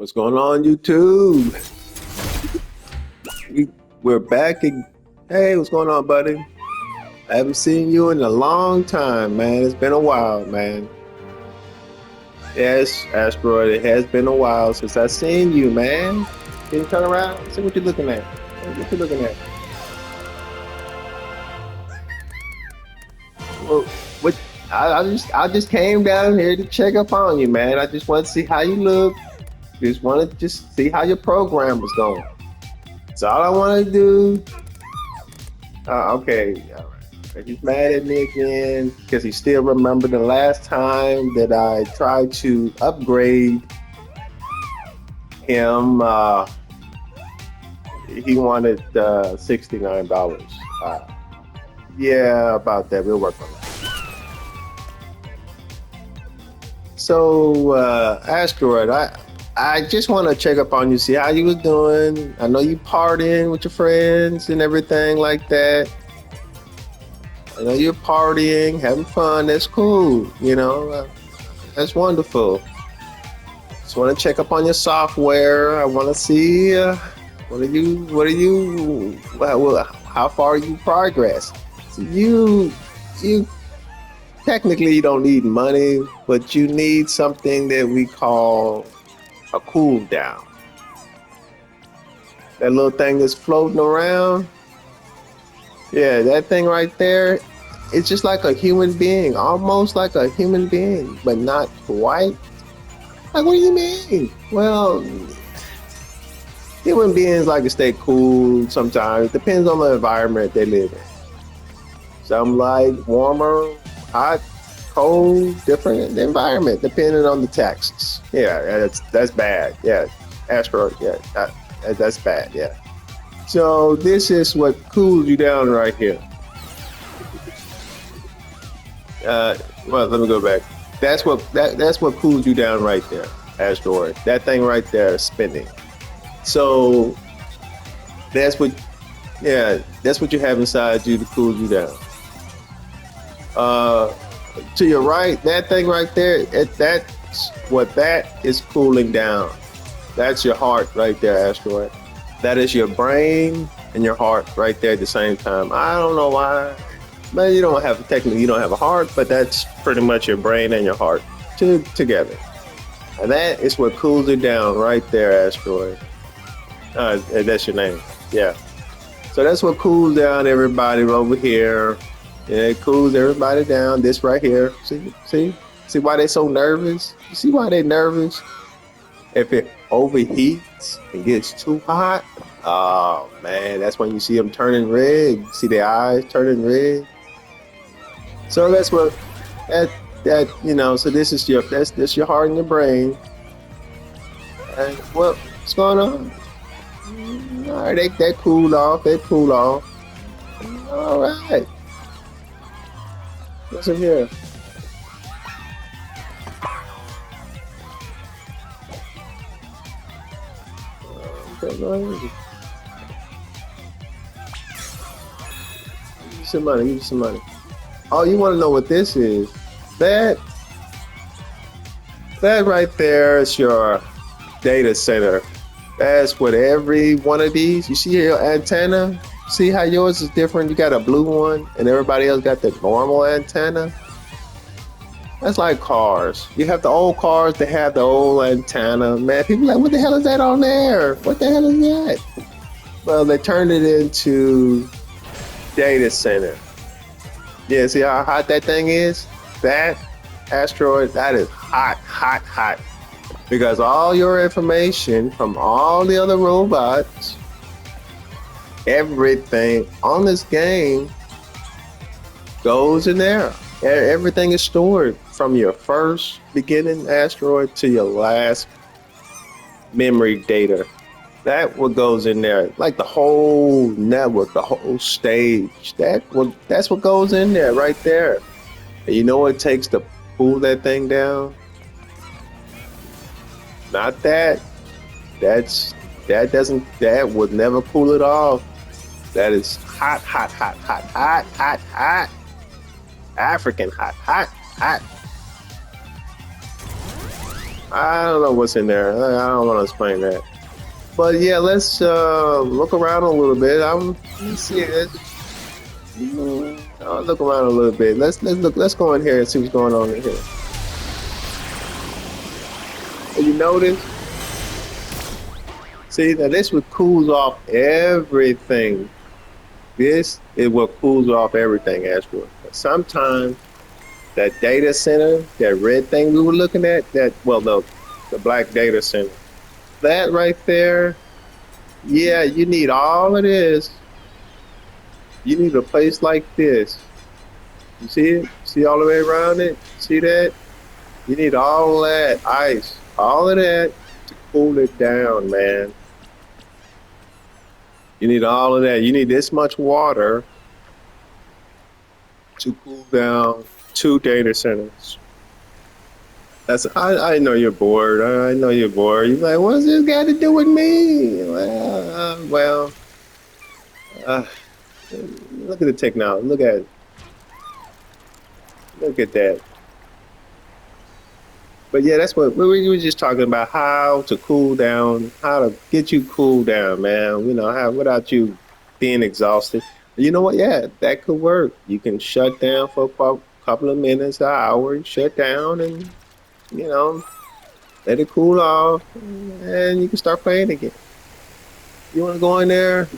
What's going on, YouTube? We're back again. Hey, what's going on, buddy? I haven't seen you in a long time, man. It's been a while, man. Yes, Asteroid, it has been a while since I've seen you, man. Can you turn around? See what you're looking at. What you looking at? Well, what? I just came down here to check up on you, man. I just want to see how you look. Just want to see how your program was going. That's all I want to do. Okay, all right. He's mad at me again because he still remembered the last time that I tried to upgrade him. He wanted $69. Yeah, about that. We'll work on that. So, Asteroid, I just want to check up on you, see how you was doing. I know you partying with your friends and everything like that. I know you're partying, having fun. That's cool, you know. That's wonderful. Just want to check up on your software. I want to see how far you progress. So you technically you don't need money, but you need something that we call a cool down. That little thing that's floating around, yeah, that thing right there, it's just like a human being, almost like a human being, but not quite. Like, what do you mean? Well, human beings like to stay cool sometimes. It depends on the environment they live in. Some like warmer, hot, cold, different environment depending on the taxes. Yeah, that's bad. Yeah, Astro. Yeah, that's bad. Yeah. So this is what cools you down right here. Well, let me go back. That's what cools you down right there, Asteroid. That thing right there is spinning. So that's what you have inside you to cool you down. To your right, that thing right there, that's what that is cooling down. That's your heart right there, Asteroid. That is your brain and your heart right there at the same time. I don't know why. But you don't have a heart, but that's pretty much your brain and your heart together. And that is what cools it down right there, Asteroid. That's your name. Yeah. So that's what cools down everybody over here. Yeah, it cools everybody down. This right here. See why they so nervous? You see why they nervous? If it overheats and gets too hot, oh man, that's when you see them turning red. You see their eyes turning red. So that's what that you know. So this is that's your heart and your brain. And what's going on? All right, they cooled off. They cool off. All right. What's in here? Okay, go ahead. Give you some money. Give you some money. Oh, you want to know what this is? That right there is your data center. That's what every one of these. You see your antenna? See how yours is different? You got a blue one and everybody else got the normal antenna. That's like cars. You have the old cars that have the old antenna. Man, people are like, what the hell is that on there? What the hell is that? Well, they turned it into data center. Yeah, see how hot that thing is? That asteroid, that is hot, hot, hot. Because all your information from all the other robots, everything on this game goes in there. Everything is stored from your first beginning asteroid to your last memory data. That what goes in there, like the whole network, the whole stage. That's what goes in there right there. And you know what it takes to pull that thing down? Not that. That would never pull it off. That is hot, hot, hot, hot, hot, hot, hot. African hot, hot, hot. I don't know what's in there. I don't want to explain that. But yeah, let's look around a little bit. Let's see. I'll look around a little bit. Let's look. Let's go in here and see what's going on in here. And you notice? See, now this would cools off everything. This is what cools off everything, Astro. Sometimes that data center, that red thing we were looking at, the black data center, that right there, yeah, you need all of this. You need a place like this. You see it? See all the way around it? See that? You need all that ice, all of that to cool it down, man. You need all of that. You need this much water to cool down two data centers. I know you're bored. I know you're bored. You're like, what's this got to do with me? Uh, look at the technology. Look at that. But yeah, that's what we were just talking about, how to cool down, how to get you cool down, man. You know, how without you being exhausted. You know what? Yeah, that could work. You can shut down for a couple of minutes, an hour, and shut down and, you know, let it cool off, and you can start playing again. You want to go in there?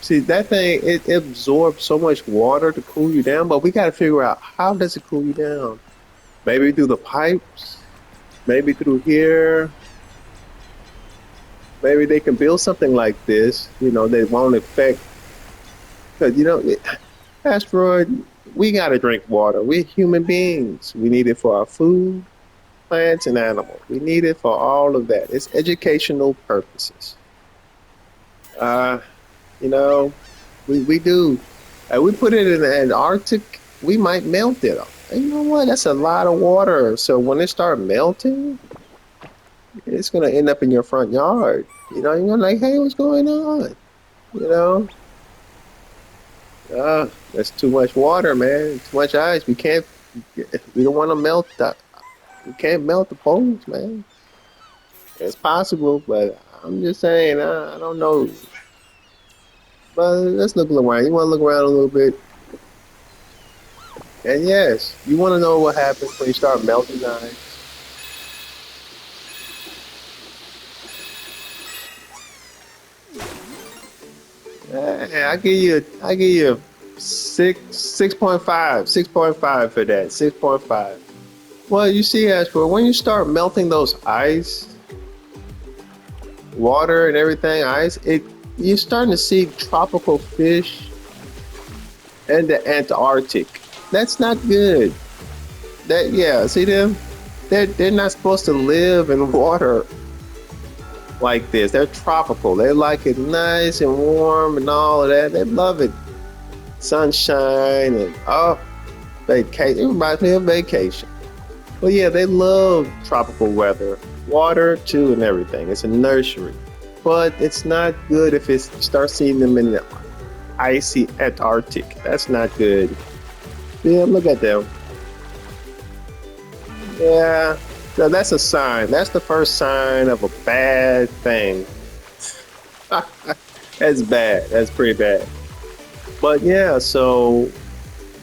See, that thing, it absorbs so much water to cool you down, but we got to figure out, how does it cool you down? Maybe through the pipes, maybe through here. Maybe they can build something like this, you know, they won't affect, because, you know, asteroid, we got to drink water. We're human beings. We need it for our food, plants, and animals. We need it for all of that. It's educational purposes. Uh, you know, we do. We put it in the Antarctic, we might melt it. And you know what? That's a lot of water. So when it start melting, it's gonna end up in your front yard. You know, you're like, hey, what's going on? You know, that's too much water, man. Too much ice. We can't. We don't want to melt that. We can't melt the poles, man. It's possible, but I'm just saying. I don't know. But let's look around. You want to look around a little bit. And yes, you want to know what happens when you start melting ice. I give you 6.5 for that. 6.5. Well, you see, Ashford, when you start melting those ice, water and everything, ice, you're starting to see tropical fish in the Antarctic. That's not good. See them? They're not supposed to live in water like this. They're tropical. They like it nice and warm and all of that. They love it. Sunshine and vacation. It reminds me of vacation. Well, yeah, they love tropical weather, water too, and everything. It's a nursery, but it's not good if it starts seeing them in the icy Antarctic. That's not good. Yeah, look at them. Yeah, so that's a sign. That's the first sign of a bad thing. That's bad. That's pretty bad. But yeah, so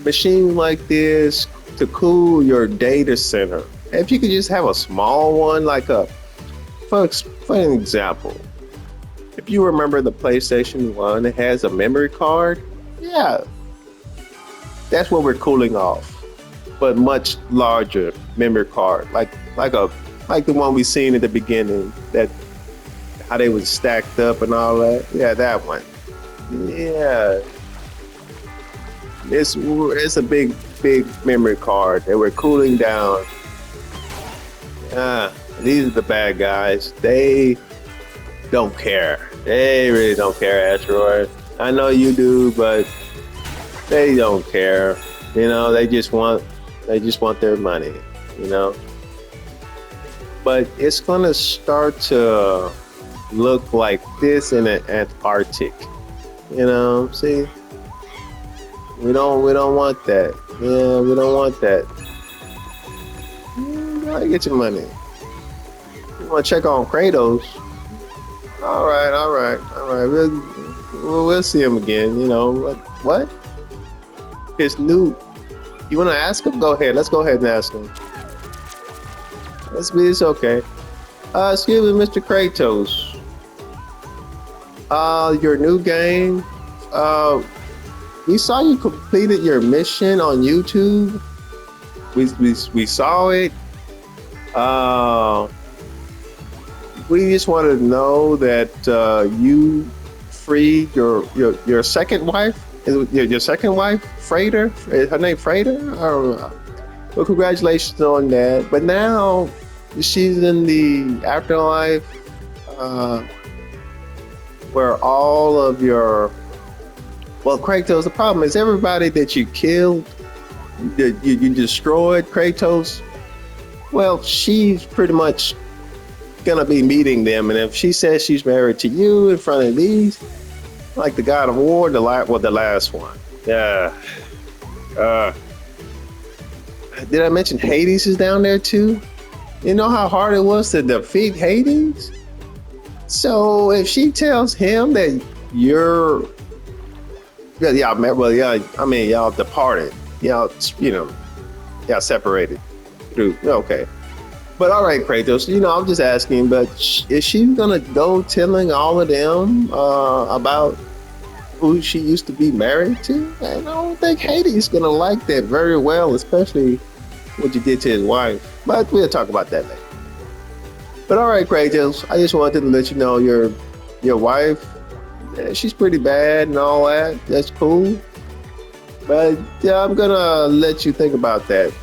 machines like this to cool your data center. If you could just have a small one, like for an example, if you remember the PlayStation 1, it has a memory card. Yeah, that's what we're cooling off, but much larger memory card, like the one we seen at the beginning, that how they was stacked up and all that. Yeah, that one. Yeah, it's a big memory card that we're cooling down. Yeah, these are the bad guys. They don't care. They really don't care, Asteroid. I know you do, but they don't care. You know, they just want their money, you know. But it's gonna start to look like this in the Antarctic. You know, see? We don't want that. Yeah, we don't want that. You gotta get your money. want to check on Kratos? All right, all right, all right. We'll see him again. You know what? His new. You want to ask him? Go ahead. Let's go ahead and ask him. It's okay. Excuse me, Mr. Kratos. Your new game. We saw you completed your mission on YouTube. We saw it. We just wanted to know that you freed your second wife. Your second wife, Freighter. Her name Freighter. Well, congratulations on that. But now she's in the afterlife, where all of your Kratos. The problem is everybody that you killed, you destroyed Kratos. Well, she's pretty much gonna be meeting them, and if she says she's married to you in front of these, like the God of War, the last one. Yeah. Did I mention Hades is down there too? You know how hard it was to defeat Hades? So if she tells him that you're, y'all departed, y'all separated. Okay. But all right, Kratos, I'm just asking, but is she gonna go telling all of them about who she used to be married to? And I don't think Hades gonna like that very well, especially what you did to his wife. But we'll talk about that later. But all right, Kratos, I just wanted to let you know your wife, she's pretty bad and all that. That's cool. But I'm gonna let you think about that.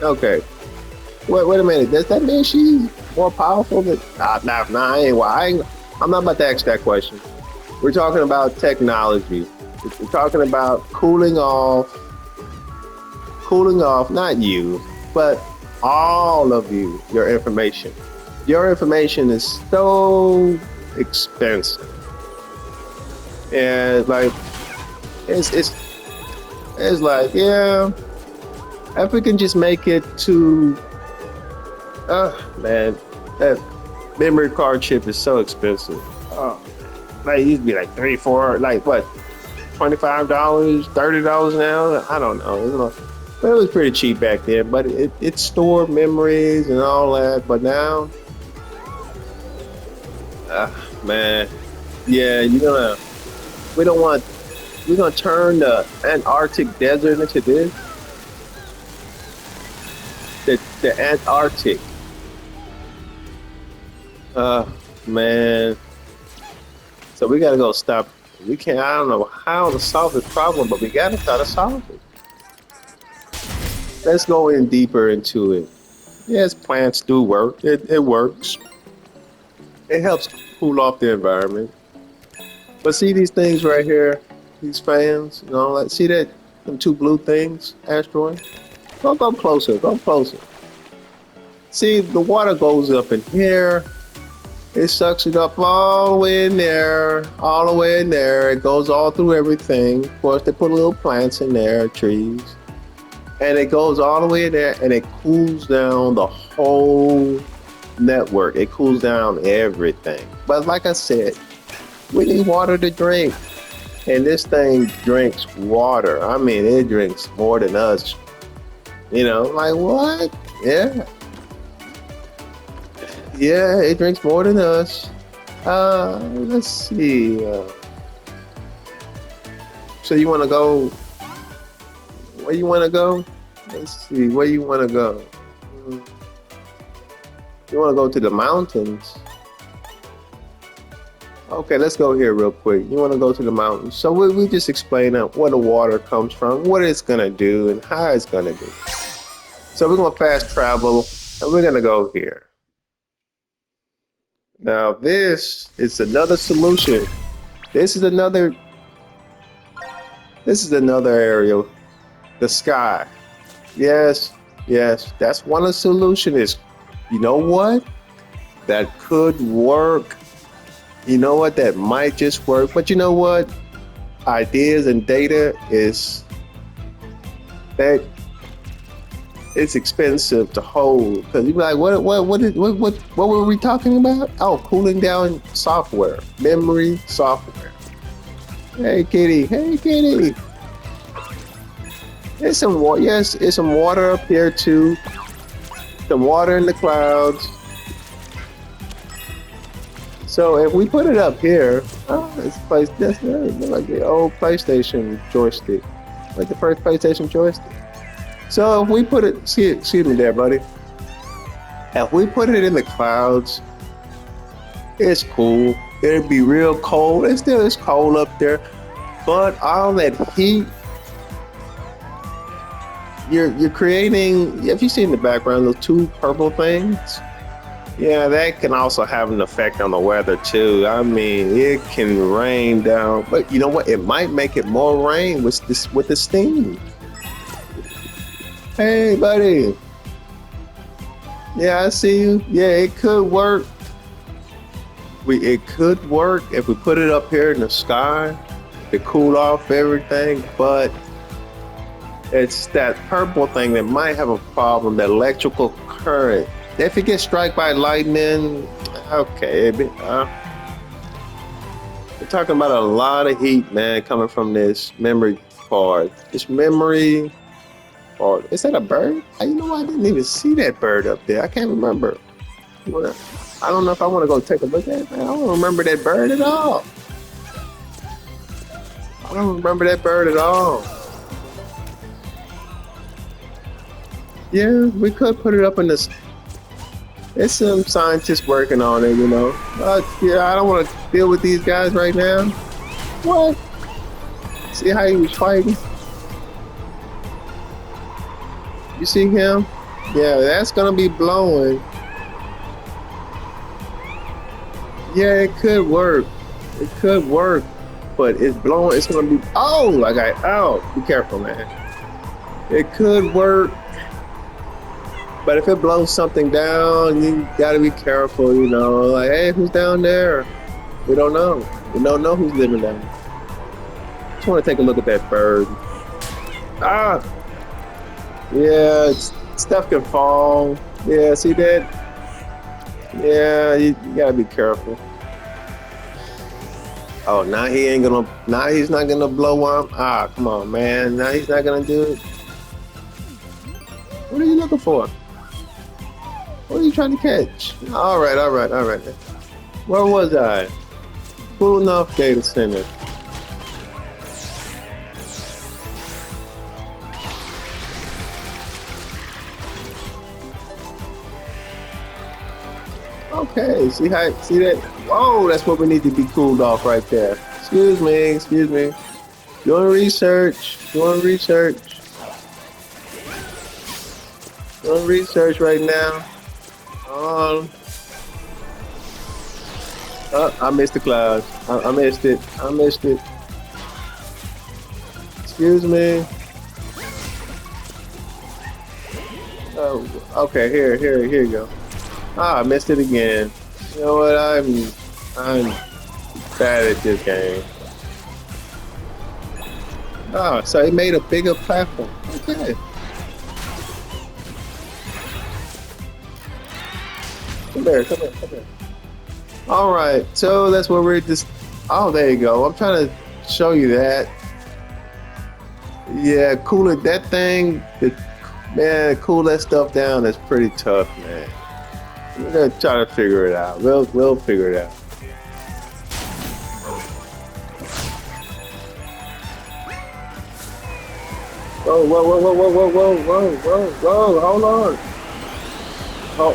Okay. Wait a minute. Does that mean she's more powerful than? Nah, I'm not about to ask that question. We're talking about technology. We're talking about cooling off. Not you, but all of you. Your information. Your information is so expensive, and it's like, yeah. If we can just make it to. Man, that memory card chip is so expensive. It used to be like $3, $4, like what, $25, $30 now? I don't know. But it was pretty cheap back then. But it stored memories and all that. But now, man, yeah, we're gonna turn the Antarctic desert into this. The Antarctic. Man. So we gotta go stop. I don't know how to solve this problem, but we gotta try to solve it. Let's go in deeper into it. Yes, plants do work. It works. It helps cool off the environment. But see these things right here? These fans, see that? Them two blue things, asteroid? Go closer, See, the water goes up in here. It sucks it up all the way in there, It goes all through everything. Of course, they put little plants in there, trees. And it goes all the way in there, and it cools down the whole network. It cools down everything. But like I said, we need water to drink. And this thing drinks water. I mean, it drinks more than us. Like what? Yeah. Yeah, it drinks more than us. Let's see. So you want to go? Where you want to go? Let's see. Where you want to go? You want to go to the mountains? Okay, let's go here real quick. You want to go to the mountains? So we just explain where the water comes from, what it's gonna do, and how it's gonna do. So we're gonna fast travel, and we're gonna go here. Now this is another solution. This is another area. The sky. Yes, that's one of the solutions. Is, you know what? That could work. You know what? That might just work. But you know what? Ideas and data is that it's expensive to hold because you be like, what were we talking about? Oh, cooling down software, memory software. Hey kitty, hey kitty. There's some water. Yes, there's some water up here too. Some water in the clouds. So if we put it up here, oh, this place, that's like the old PlayStation joystick, like the first PlayStation joystick. So if we put it, excuse me there, buddy. If we put it in the clouds, it's cool. It'd be real cold. It still is cold up there, but all that heat, you're creating. If you see in the background those two purple things, yeah, that can also have an effect on the weather too. I mean, it can rain down, but you know what? It might make it more rain with the steam. Hey, buddy. Yeah, I see you. Yeah, it could work. It could work if we put it up here in the sky to cool off everything, but it's that purple thing that might have a problem, that electrical current. If it gets struck by lightning, okay. We're talking about a lot of heat, man, coming from this memory card. This memory card. Is that a bird? You know, I didn't even see that bird up there. I can't remember. I don't know if I want to go take a look at it, man. I don't remember that bird at all. I don't remember that bird at all. Yeah, we could put it up in this. There's some scientists working on it, you know. Yeah, I don't want to deal with these guys right now. What? See how he was fighting? You see him? Yeah, that's gonna be blowing. Yeah, it could work. It could work, but it's blowing. It's gonna be. Oh, I got. Oh, be careful, man. It could work. But if it blows something down, you gotta be careful, you know. Like, hey, who's down there? We don't know. We don't know who's living down there. Just want to take a look at that bird. Ah! Yeah, stuff can fall. Yeah, see that? Yeah, you gotta be careful. Oh, now he's not gonna blow up. Ah, come on, man. Now he's not gonna do it. What are you looking for? What are you trying to catch? All right. Where was I? Cool enough data center. Okay, see that? Whoa, that's what we need to be cooled off right there. Excuse me. Doing research right now. I missed the clouds. I missed it. Excuse me. Oh, okay. Here you go. I missed it again. You know what? I'm bad at this game. Oh, so he made a bigger platform. Okay. Come here. All right, so that's where we're just. Oh, there you go. I'm trying to show you that. Yeah, cool it. That thing, man, cool that stuff down. That's pretty tough, man. We're gonna try to figure it out. We'll figure it out. Whoa!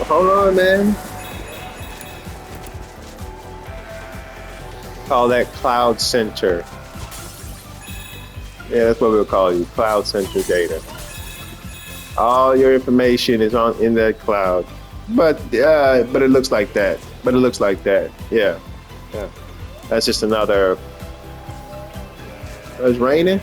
Hold on, man. Call that Cloud Center. Yeah, that's what we'll call you, Cloud Center data. All your information is in that cloud. But it looks like that. Yeah. That's just another. It's raining.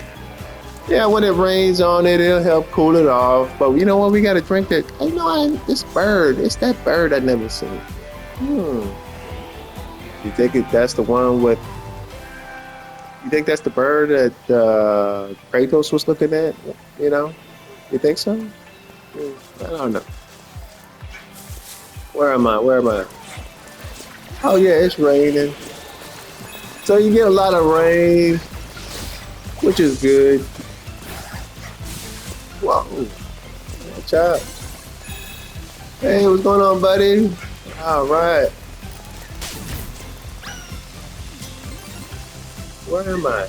Yeah, when it rains on it, it'll help cool it off. But you know what? We gotta drink that. You know, this bird. It's that bird I never seen. You think that's the one with? You think that's the bird that Kratos was looking at? You know? You think so? I don't know. Where am I? Where am I? Oh yeah, it's raining. So you get a lot of rain, which is good. Whoa, watch out. Hey, what's going on, buddy? All right. Where am I?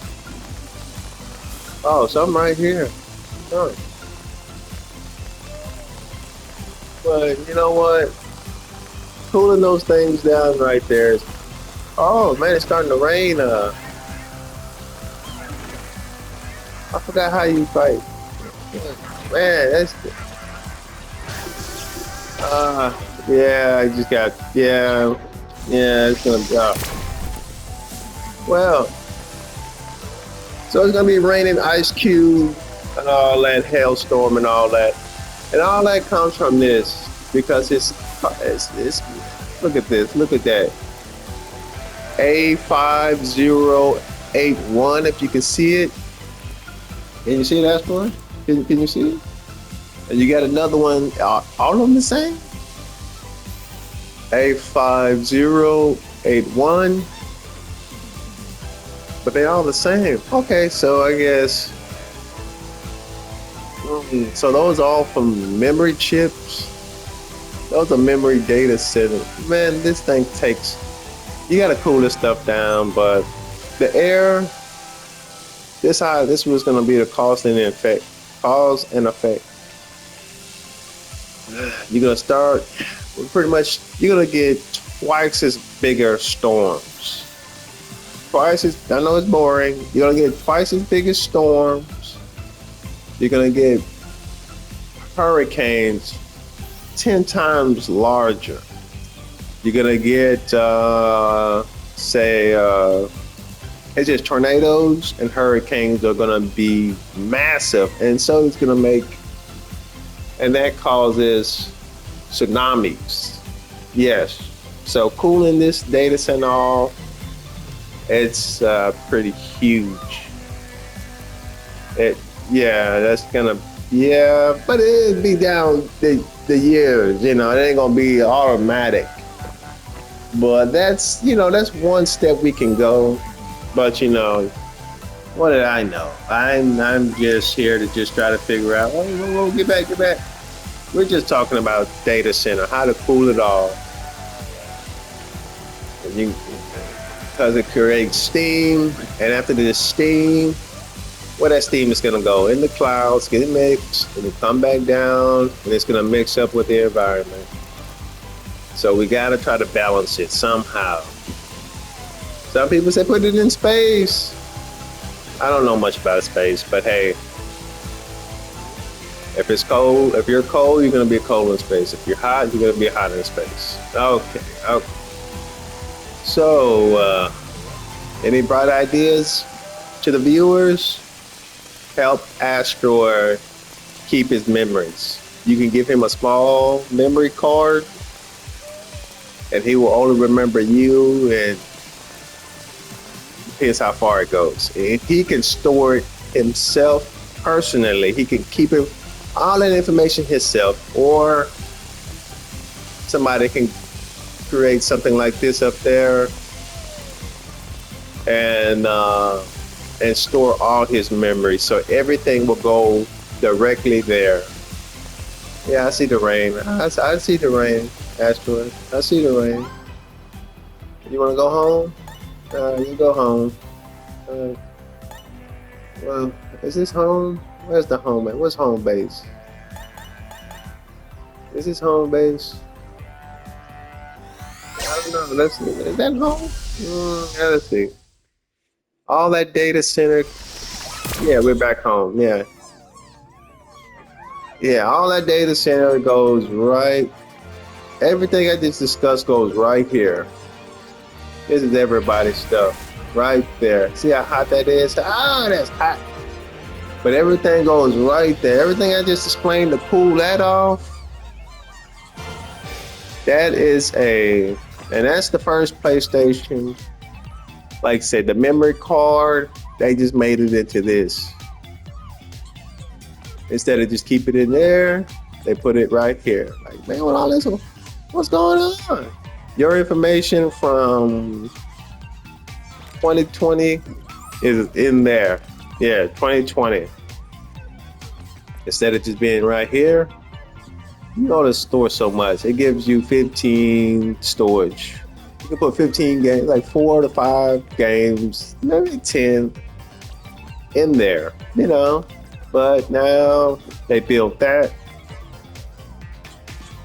Oh, so I'm right here. Oh. But you know what? Cooling those things down right there. Oh man, it's starting to rain. I forgot how you fight. Man, that's yeah. I just got yeah. It's gonna be well. So it's gonna be raining, ice cube, and all that hailstorm and all that, and all that comes from this because it's look at this, look at that. A5081, if you can see it. Can you see that one? Can you see it? And you got another one, all of them the same? A5081. But they're all the same. Okay, so I guess. So those are all from memory chips. Those are memory data centers. Man, this thing takes. You gotta cool this stuff down, but the air. This was gonna be the cause and effect. Cause and effect. You're gonna start. Pretty much, you're gonna get twice as bigger storms. Twice as, I know it's boring. You're gonna get twice as big as storms. You're gonna get hurricanes 10 times larger. You're gonna get it's just tornadoes and hurricanes are gonna be massive, and so it's gonna make, and that causes tsunamis. Yes. So cooling this data center off, it's pretty huge. That's gonna, but it'll be down the years, it ain't gonna be automatic. But that's, that's one step we can go. But what did I know? I'm just here to just try to figure out, whoa, get back. We're just talking about data center, how to cool it off. Because it creates steam, and after this steam, where that steam is going to go in the clouds, get mixed, and it come back down, and it's going to mix up with the environment. So we got to try to balance it somehow. Some people say put it in space. I don't know much about space, but hey, if it's cold, if you're cold, you're going to be cold in space. If you're hot, you're going to be hot in space. Okay. So, any bright ideas to the viewers? Help ASTRO keep his memories. You can give him a small memory card, and he will only remember you, and here's how far it goes. If he can store it himself personally, he can keep it, all that information himself, or somebody can create something like this up there and store all his memories, so everything will go directly there. Yeah, I see the rain. I see the rain, Astro. I see the rain. You want to go home? You go home. Well, is this home? Where's the home at? What's home base? Is this home base? I don't know. Is that home? Let's see. All that data center. Yeah, we're back home. Yeah, all that data center goes right. Everything I just discussed goes right here. This is everybody's stuff right there. See how hot that is? Ah, that's hot. But everything goes right there. Everything I just explained to cool that off. That is and that's the first PlayStation. Like I said, the memory card, they just made it into this. Instead of just keep it in there, They put it right here. Like, man, what all this? What's going on? Your information from 2020 is in there. Yeah, 2020. Instead of just being right here, you know to store so much. It gives you 15 storage. You can put 15 games, like 4 to 5 games, maybe 10 in there, you know. But now they built that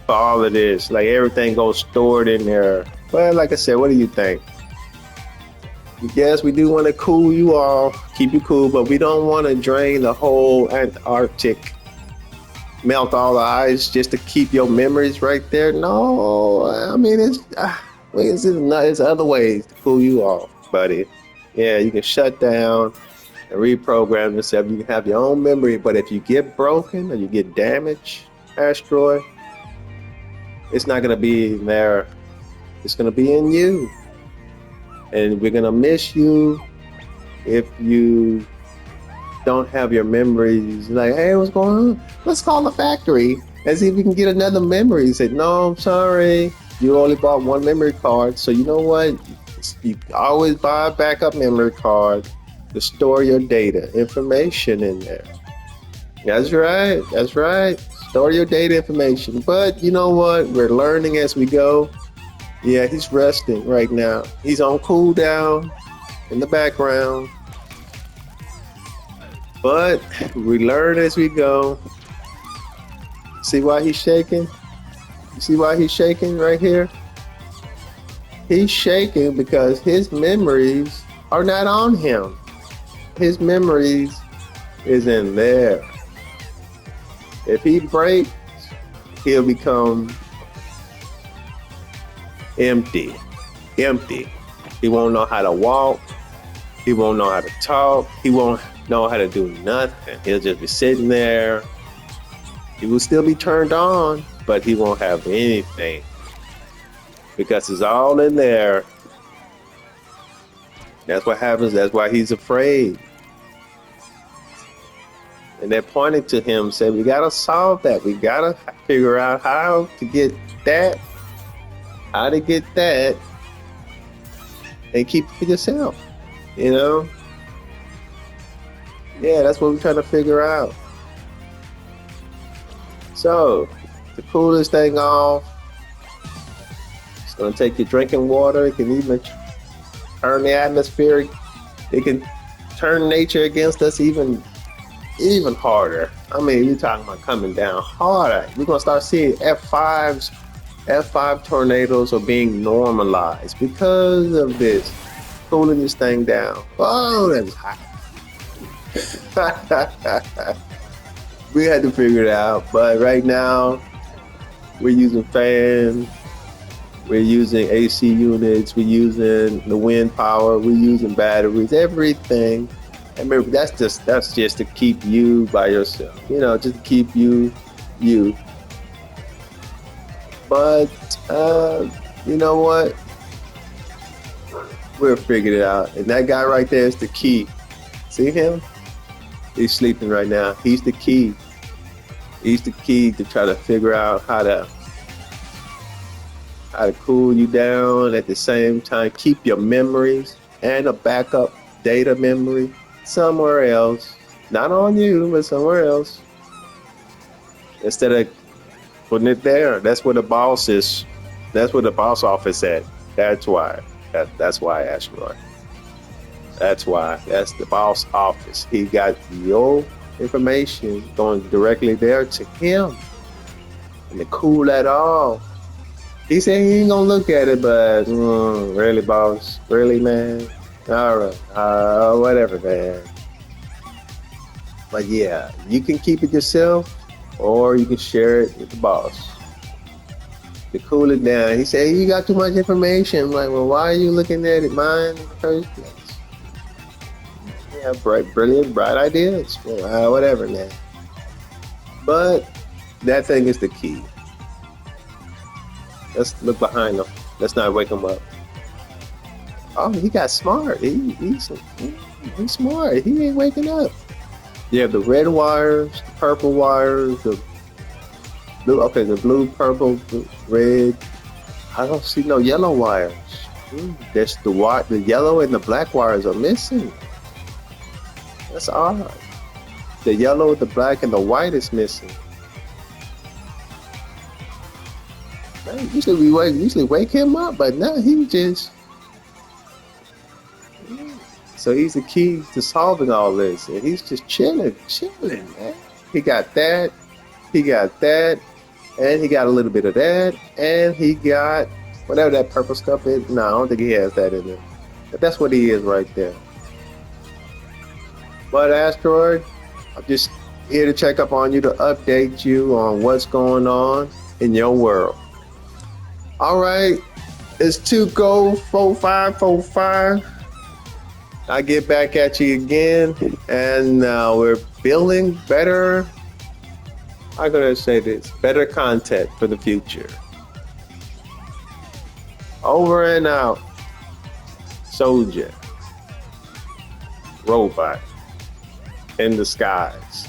for all of this. Like everything goes stored in there. But like I said, what do you think? Yes, we do want to cool you off, keep you cool, but we don't want to drain the whole Antarctic, melt all the ice just to keep your memories right there. No, I mean, there's other ways to cool you off, buddy. Yeah, you can shut down and reprogram yourself. You can have your own memory, but if you get broken or you get damaged, asteroid, it's not going to be in there. It's going to be in you. And we're going to miss you if you don't have your memories. Like, hey, what's going on? Let's call the factory and see if we can get another memory. He said, no, I'm sorry. You only bought one memory card. So you know what? You always buy a backup memory card to store your data, information in there. That's right. That's right. Store your data information. But you know what? We're learning as we go. Yeah, he's resting right now. He's on cooldown in the background. But we learn as we go. See why he's shaking? You see why he's shaking right here? He's shaking because his memories are not on him. His memories is in there. If he breaks, he'll become empty. He won't know how to walk. He won't know how to talk. He won't know how to do nothing. He'll just be sitting there. He will still be turned on, but he won't have anything because it's all in there. That's what happens. That's why he's afraid. And they're pointing to him, saying, we got to solve that. We got to figure out how to get that, and keep it for yourself, you know? Yeah, that's what we're trying to figure out. So, to cool this thing off, it's going to take your drinking water. It can even turn the atmosphere. It can turn nature against us even harder. I mean, we're talking about coming down harder. We're going to start seeing F5 tornadoes are being normalized because of this, cooling this thing down. Oh, that's hot. We had to figure it out, but right now we're using fans, we're using AC units, we're using the wind power, we're using batteries, everything. And remember, that's just to keep you by yourself, you know, just to keep you. But you know what? We'll figure it out. And that guy right there is the key. See him? He's sleeping right now. He's the key. He's the key to try to figure out how to cool you down at the same time. Keep your memories and a backup data memory somewhere else. Not on you, but somewhere else. Instead of putting it there. That's where the boss is. That's where the boss office at. That's why. That's why, Asteroid. That's why. That's the boss office. He got your information going directly there to him. And to cool that off. He said he ain't gonna look at it, but really, boss? Really, man? All right. Whatever, man. But yeah, you can keep it yourself, or you can share it with the boss to cool it down. He said, you got too much information. I'm like, well, why are you looking at it mine in the first place? Yeah, brilliant, bright ideas. Well, whatever, man. But that thing is the key. Let's look behind him. Let's not wake him up. Oh, he got smart. He's smart. He ain't waking up. You have the red wires, the purple wires, Blue. Okay, the blue, purple, blue, red. I don't see no yellow wires. There's the white, the yellow and the black wires are missing. That's odd. The yellow, the black, and the white is missing. Man, usually wake him up, but now he just. So he's the key to solving all this, and he's just chilling, man. He got that, he got that, and he got a little bit of that, and he got whatever that purple stuff is. No, I don't think he has that in there, but that's what he is right there. But Asteroid, I'm just here to check up on you, to update you on what's going on in your world. All right, it's 2Go4545. I get back at you again, and we're building better. I'm gonna say this: better content for the future. Over and out, soldier, robot in the skies.